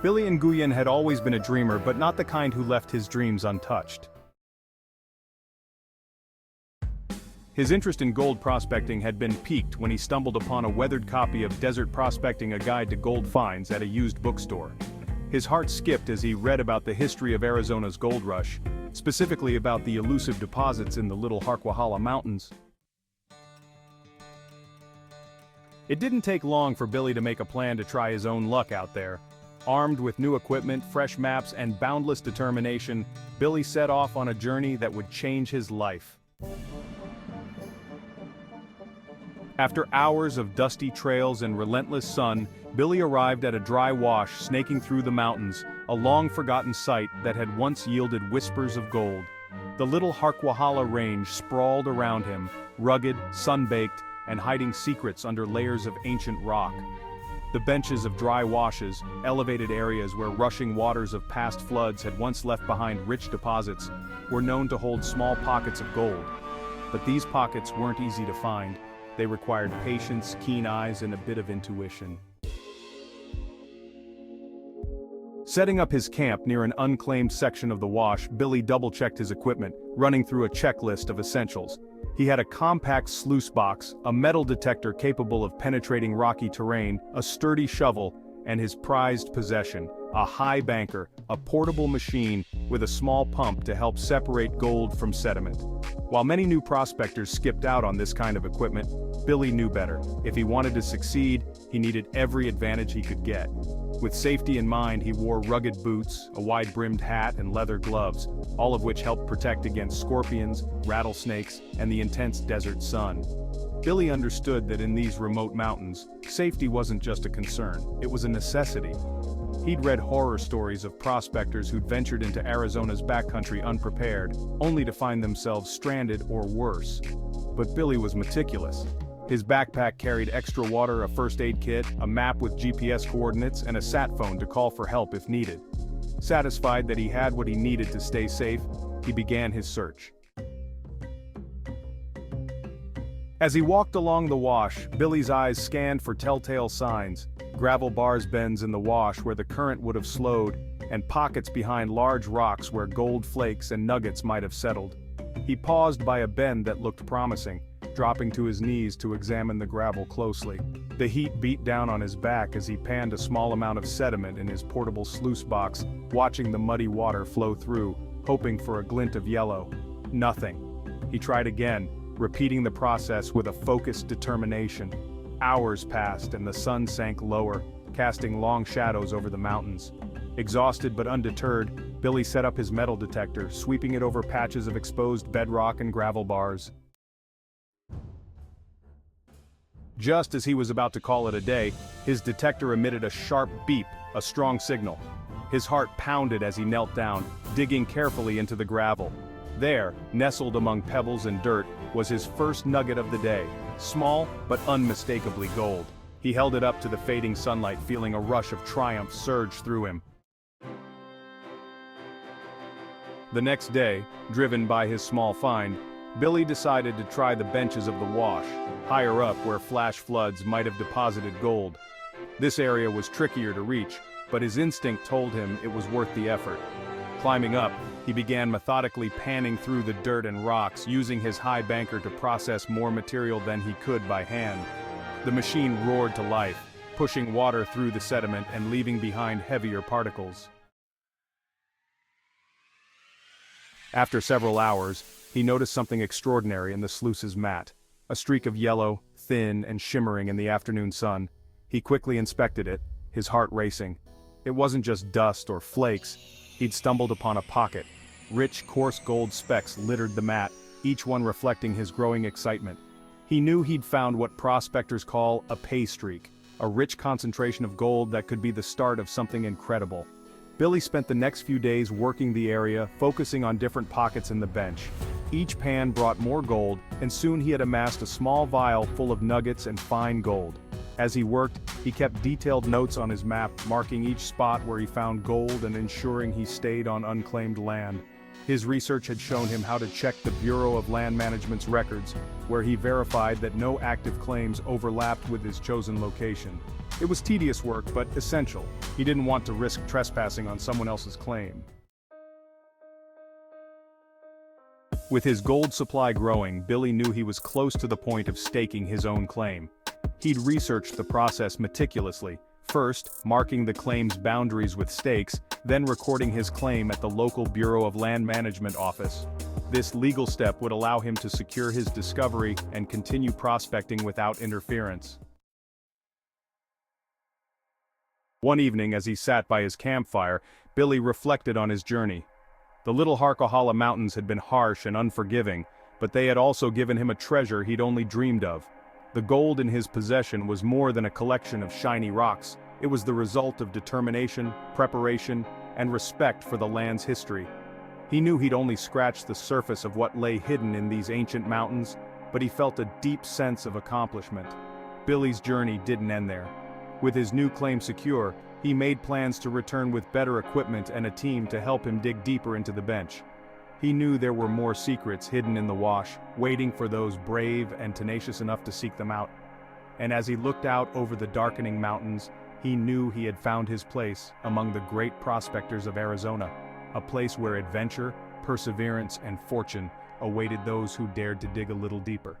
Billy Nguyen had always been a dreamer, but not the kind who left his dreams untouched. His interest in gold prospecting had been piqued when he stumbled upon a weathered copy of Desert Prospecting: A Guide to Gold Finds at a used bookstore. His heart skipped as he read about the history of Arizona's gold rush, specifically about the elusive deposits in the Little Harquahala Mountains. It didn't take long for Billy to make a plan to try his own luck out there. Armed with new equipment, fresh maps, and boundless determination, Billy set off on a journey that would change his life. After hours of dusty trails and relentless sun, Billy arrived at a dry wash snaking through the mountains, a long-forgotten site that had once yielded whispers of gold. The Little Harquahala Range sprawled around him, rugged, sun-baked, and hiding secrets under layers of ancient rock. The benches of dry washes, elevated areas where rushing waters of past floods had once left behind rich deposits, were known to hold small pockets of gold. But these pockets weren't easy to find. They required patience, keen eyes, and a bit of intuition. Setting up his camp near an unclaimed section of the wash, Billy double-checked his equipment, running through a checklist of essentials. He had a compact sluice box, a metal detector capable of penetrating rocky terrain, a sturdy shovel, and his prized possession, a high banker, a portable machine with a small pump to help separate gold from sediment. While many new prospectors skipped out on this kind of equipment, Billy knew better. If he wanted to succeed, he needed every advantage he could get. With safety in mind, he wore rugged boots, a wide-brimmed hat, and leather gloves, all of which helped protect against scorpions, rattlesnakes, and the intense desert sun. Billy understood that in these remote mountains, safety wasn't just a concern, it was a necessity. He'd read horror stories of prospectors who'd ventured into Arizona's backcountry unprepared, only to find themselves stranded or worse. But Billy was meticulous. His backpack carried extra water, a first aid kit, a map with GPS coordinates, and a sat phone to call for help if needed. Satisfied that he had what he needed to stay safe, he began his search. As he walked along the wash, Billy's eyes scanned for telltale signs: gravel bars, bends in the wash where the current would have slowed, and pockets behind large rocks where gold flakes and nuggets might have settled. He paused by a bend that looked promising, dropping to his knees to examine the gravel closely. The heat beat down on his back as he panned a small amount of sediment in his portable sluice box, watching the muddy water flow through, hoping for a glint of yellow. Nothing. He tried again, repeating the process with a focused determination. Hours passed and the sun sank lower, casting long shadows over the mountains. Exhausted but undeterred, Billy set up his metal detector, sweeping it over patches of exposed bedrock and gravel bars. Just as he was about to call it a day, his detector emitted a sharp beep, a strong signal. His heart pounded as he knelt down, digging carefully into the gravel. There, nestled among pebbles and dirt, was his first nugget of the day, small but unmistakably gold. He held it up to the fading sunlight, feeling a rush of triumph surge through him. The next day, driven by his small find, Billy decided to try the benches of the wash, higher up where flash floods might have deposited gold. This area was trickier to reach, but his instinct told him it was worth the effort. Climbing up, he began methodically panning through the dirt and rocks, using his high banker to process more material than he could by hand. The machine roared to life, pushing water through the sediment and leaving behind heavier particles. After several hours, he noticed something extraordinary in the sluice's mat. A streak of yellow, thin and shimmering in the afternoon sun. He quickly inspected it, his heart racing. It wasn't just dust or flakes. He'd stumbled upon a pocket. Rich, coarse gold specks littered the mat, each one reflecting his growing excitement. He knew he'd found what prospectors call a pay streak, a rich concentration of gold that could be the start of something incredible. Billy spent the next few days working the area, focusing on different pockets in the bench. Each pan brought more gold, and soon he had amassed a small vial full of nuggets and fine gold. As he worked, he kept detailed notes on his map, marking each spot where he found gold and ensuring he stayed on unclaimed land. His research had shown him how to check the Bureau of Land Management's records, where he verified that no active claims overlapped with his chosen location. It was tedious work, but essential. He didn't want to risk trespassing on someone else's claim. With his gold supply growing, Billy knew he was close to the point of staking his own claim. He'd researched the process meticulously, first marking the claim's boundaries with stakes, then recording his claim at the local Bureau of Land Management office. This legal step would allow him to secure his discovery and continue prospecting without interference. One evening, as he sat by his campfire, Billy reflected on his journey. The Little Harquahala Mountains had been harsh and unforgiving, but they had also given him a treasure he'd only dreamed of. The gold in his possession was more than a collection of shiny rocks. It was the result of determination, preparation, and respect for the land's history. He knew he'd only scratched the surface of what lay hidden in these ancient mountains, but he felt a deep sense of accomplishment. Billy's journey didn't end there. With his new claim secure, he made plans to return with better equipment and a team to help him dig deeper into the bench. He knew there were more secrets hidden in the wash, waiting for those brave and tenacious enough to seek them out. And as he looked out over the darkening mountains, he knew he had found his place among the great prospectors of Arizona, a place where adventure, perseverance, and fortune awaited those who dared to dig a little deeper.